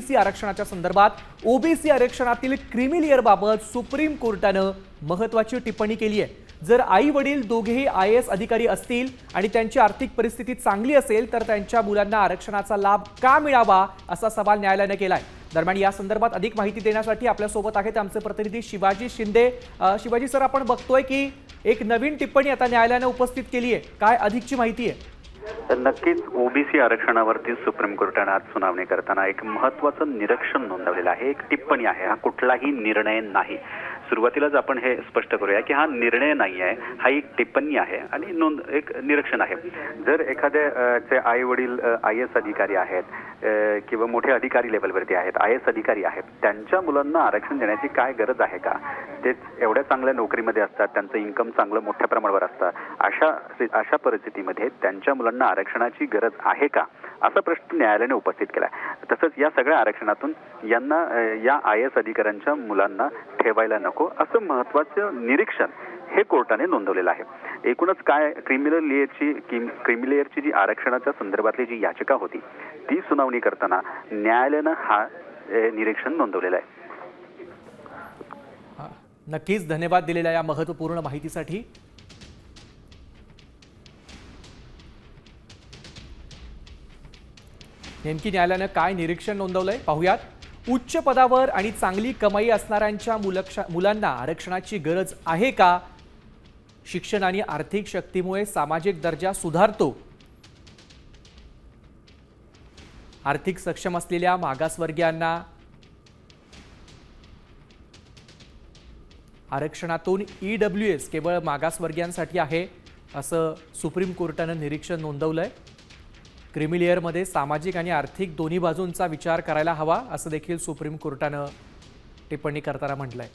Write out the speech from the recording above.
OBC आरक्षणाच्या संदर्भात OBC आरक्षणातील क्रीमी लेअरबाबत सुप्रीम कोर्टानं महत्त्वाची टिप्पणी केली आहे। जर आई वडील दोघेही IAS अधिकारी असतील आणि त्यांची आर्थिक परिस्थिती चांगली असेल तर त्यांच्या मुलांना आरक्षणाचा लाभ का मिळावा असा सवाल न्यायालयाने केलाय। दरम्यान या संदर्भात अधिक माहिती देण्यासाठी आपल्या सोबत आहेत आमचे प्रतिनिधी शिवाजी शिंदे। शिवाजी सर, आपण बघतोय की एक नवीन टिप्पणी आता न्यायालयाने उपस्थित केली आहे, काय अधिकची माहिती आहे? नक्कीच ओबीसी आरक्षणावरती सुप्रीम कोर्टाने आज सुनावणी करताना एक महत्त्वाचं निरीक्षण नोंदवलेलं आहे। एक टिप्पणी आहे, हा कुठलाही निर्णय नाही। सुरुवातीलाच आपण हे स्पष्ट करूया की हा निर्णय नाही आहे, हा एक टिप्पणी आहे आणि एक निरीक्षण आहे। जर एखाद्याचे आई वडील IAS अधिकारी आहेत किंवा मोठे अधिकारी लेवलवरती आहेत, IAS अधिकारी आहेत, त्यांच्या मुलांना आरक्षण देण्याची काय गरज आहे का? ते एवढ्या चांगल्या नोकरीमध्ये असतात, त्यांचं इन्कम चांगलं मोठ्या प्रमाणावर असतं, अशा परिस्थितीमध्ये त्यांच्या मुलांना आरक्षणाची गरज आहे का असा प्रश्न न्यायालयाने उपस्थित केला। तसंच या सगळ्या आरक्षणातून यांना या IAS अधिकाऱ्यांच्या मुलांना ठेवायला नको असं महत्त्वाचं निरीक्षण हे कोर्टाने नोंदवलेलं आहे। एकूणच काय क्रीमी लेअरची जी आरक्षणाच्या संदर्भातली जी याचिका होती ती सुनावणी करताना न्यायालयानं हा निरीक्षण नोंदवलेलं आहे। नक्कीच धन्यवाद दिलेल्या या महत्त्वपूर्ण माहितीसाठी। नेमकी न्यायालयानं काय निरीक्षण नोंदवलंय पाहूयात। उच्च पदावर आणि चांगली कमाई असणाऱ्यांच्या मुलांना आरक्षणाची गरज आहे का? शिक्षण आणि आर्थिक शक्तीमुळे सामाजिक दर्जा सुधारतो। आर्थिक सक्षम असलेल्या मागासवर्गीयांना आरक्षणातून EWS केवळ मागासवर्गीयांसाठी आहे असं सुप्रीम कोर्टानं निरीक्षण नोंदवलंय। क्रीमी लेअरमध्ये सामाजिक आणि आर्थिक दोन्ही बाजूंचा विचार करायला हवा असं देखील सुप्रीम कोर्टानं टिप्पणी करताना म्हटलंय।